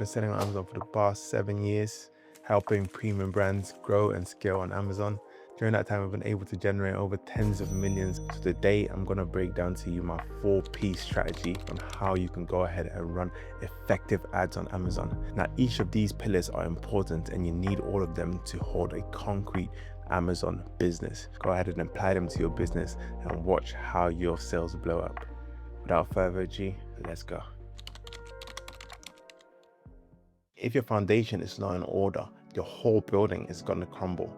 been selling on Amazon for the past 7 years, helping premium brands grow and scale on Amazon. During that time, I've been able to generate over tens of millions. So today, I'm going to break down to you my 4P strategy on how you can go ahead and run effective ads on Amazon. Now, each of these pillars are important and you need all of them to hold a concrete Amazon business. Go ahead and apply them to your business and watch how your sales blow up. Without further ado, let's go. If your foundation is not in order, your whole building is going to crumble.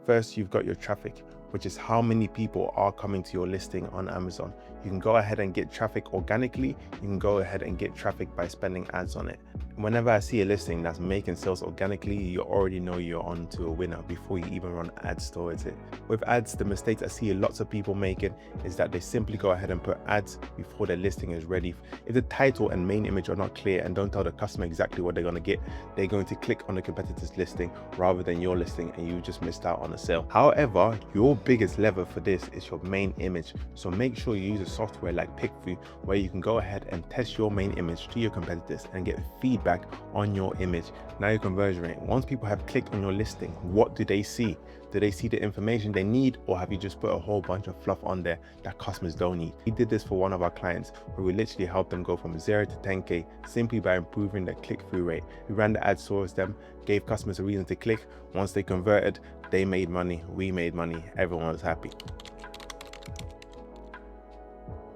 First, you've got your traffic, which is how many people are coming to your listing on Amazon. You can go ahead and get traffic organically. You can go ahead and get traffic by spending ads on it. Whenever I see a listing that's making sales organically, you already know you're on to a winner before you even run ads towards it. With ads, the mistakes I see lots of people making is that they simply go ahead and put ads before their listing is ready. If the title and main image are not clear and don't tell the customer exactly what they're going to get, they're going to click on the competitor's listing rather than your listing, and you just missed out on a sale. However, your biggest lever for this is your main image. So make sure you use a software like Pickthrough where you can go ahead and test your main image to your competitors and get feedback on your image. Now your conversion rate. Once people have clicked on your listing, what do they see? Do they see the information they need, or have you just put a whole bunch of fluff on there that customers don't need? We did this for one of our clients where we literally helped them go from 0 to 10K simply by improving their click-through rate. We ran the ads towards them, gave customers a reason to click. Once they converted, they made money, we made money, everyone was happy.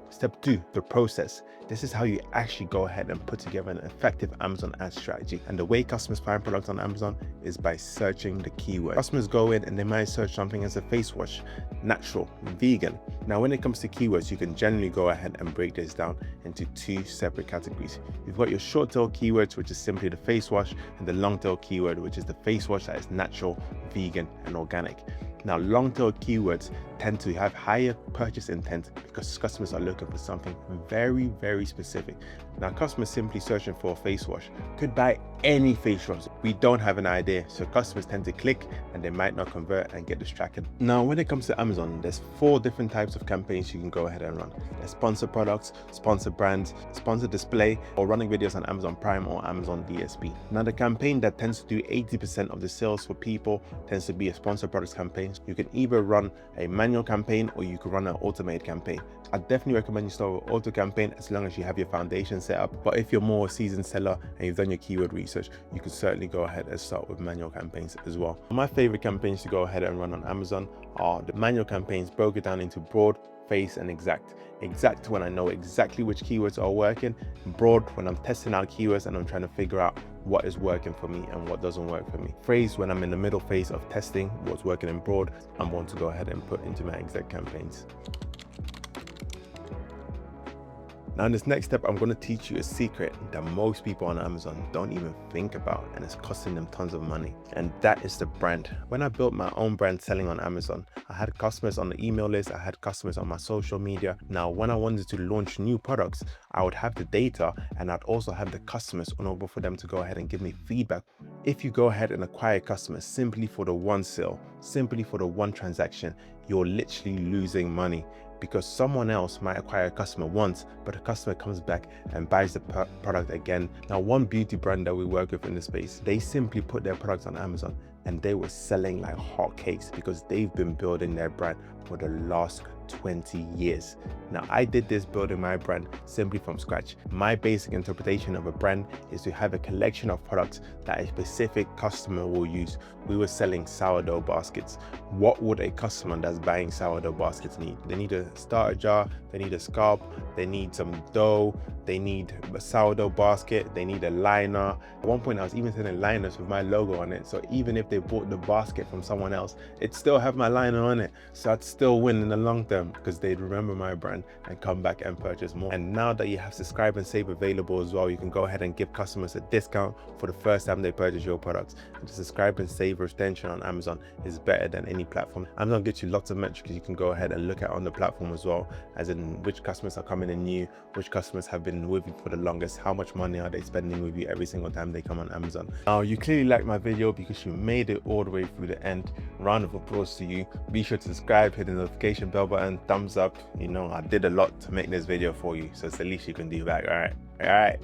Step 2, the process. This is how you actually go ahead and put together an effective Amazon ad strategy. And the way customers find products on Amazon is by searching the keyword. Customers go in and they might search something as a face wash, natural, vegan. Now, when it comes to keywords, you can generally go ahead and break this down into 2 separate categories. You've got your short tail keywords, which is simply the face wash, and the long tail keyword, which is the face wash that is natural, vegan, and organic. Now, long tail keywords tend to have higher purchase intent because customers are looking for something very, very specific. Now, customers simply searching for a face wash could buy any face wash. We don't have an idea, so customers tend to click and they might not convert and get distracted. Now, when it comes to Amazon, there's 4 different types of campaigns you can go ahead and run. There's sponsored products, sponsored brands, sponsored display, or running videos on Amazon Prime or Amazon DSP. Now, the campaign that tends to do 80% of the sales for people tends to be a sponsored products campaign. You can either run a manual campaign or you can run an automated campaign. I definitely recommend you start with auto campaign as long as you have your foundation set up. But if you're more a seasoned seller and you've done your keyword research, you can certainly go ahead and start with manual campaigns as well. My favorite campaigns to go ahead and run on Amazon are the manual campaigns broken down into broad, phase, and exact. Exact when I know exactly which keywords are working. Broad when I'm testing out keywords and I'm trying to figure out what is working for me and what doesn't work for me. Phrase when I'm in the middle phase of testing what's working in broad, I'm going to go ahead and put into my exact campaigns. Now, in this next step, I'm going to teach you a secret that most people on Amazon don't even think about, and it's costing them tons of money. And that is the brand. When I built my own brand selling on Amazon, I had customers on the email list, I had customers on my social media. Now, when I wanted to launch new products, I would have the data and I'd also have the customers in order for them to go ahead and give me feedback. If you go ahead and acquire customers simply for the one sale, simply for the one transaction, you're literally losing money, because someone else might acquire a customer once, but the customer comes back and buys the product again. Now, one beauty brand that we work with in the space, they simply put their products on Amazon and they were selling like hotcakes because they've been building their brand for the last 20 years. Now, I did this building my brand simply from scratch. My basic interpretation of a brand is to have a collection of products that a specific customer will use. We were selling sourdough baskets. What would a customer that's buying sourdough baskets need? They need a starter jar, they need a scalp, they need some dough, they need a sourdough basket, they need a liner. At one point, I was even selling liners with my logo on it. So even if they bought the basket from someone else, it still have my liner on it. So I'd still win in the long term because they'd remember my brand and come back and purchase more. And now that you have subscribe and save available as well, you can go ahead and give customers a discount for the first time they purchase your products. And the subscribe and save retention on Amazon is better than any platform. Amazon gets you lots of metrics you can go ahead and look at on the platform as well, as in which customers are coming in new, which customers have been with you for the longest, how much money are they spending with you every single time they come on Amazon. Now, you clearly liked my video because you made it all the way through the end. Round of applause to you. Be sure to subscribe, hit the notification bell button, thumbs up. You know, I did a lot to make this video for you, so it's the least you can do back. All right.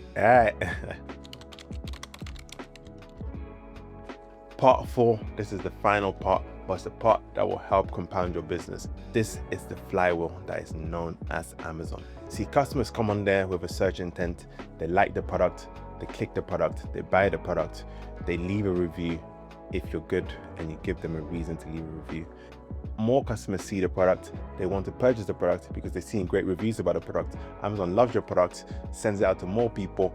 Part 4, this is the final part, but it's the part that will help compound your business. This is the flywheel that is known as Amazon. See, customers come on there with a search intent, they like the product, they click the product, they buy the product, they leave a review if you're good and you give them a reason to leave a review. More customers see the product, they want to purchase the product because they're seeing great reviews about the product. Amazon loves your product, sends it out to more people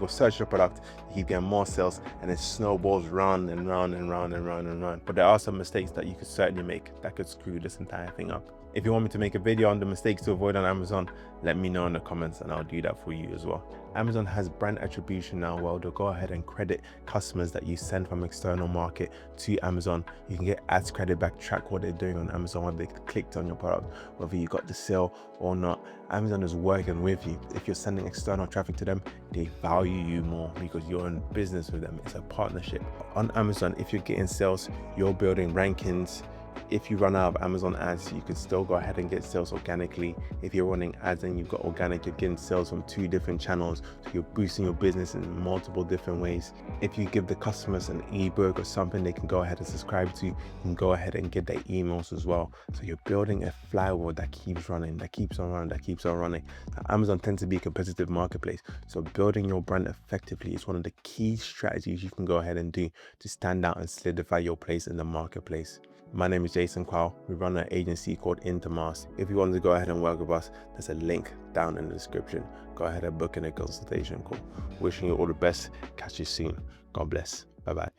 search your product, you keep getting more sales, and it snowballs round and round and round and round and round. But there are some mistakes that you could certainly make that could screw this entire thing up. If you want me to make a video on the mistakes to avoid on Amazon, let me know in the comments and I'll do that for you as well. Amazon has brand attribution now where they'll go ahead and credit customers that you send from external market to Amazon. You can get ads credit back, track what they're doing on Amazon, whether they clicked on your product, whether you got the sale or not. Amazon is working with you. If you're sending external traffic to them, they value you more because you're in business with them. It's a partnership. On Amazon, if you're getting sales, you're building rankings. If you run out of Amazon ads, you can still go ahead and get sales organically. If you're running ads and you've got organic, you're getting sales from 2 different channels. So you're boosting your business in multiple different ways. If you give the customers an ebook or something they can go ahead and subscribe to, you can go ahead and get their emails as well. So you're building a flywheel that keeps running, that keeps on running, that keeps on running. Now, Amazon tends to be a competitive marketplace. So building your brand effectively is one of the key strategies you can go ahead and do to stand out and solidify your place in the marketplace. My name is Jason Kwao. We run an agency called Optimise. If you want to go ahead and work with us, there's a link down in the description. Go ahead and book in a consultation call. Wishing you all the best. Catch you soon. God bless. Bye-bye.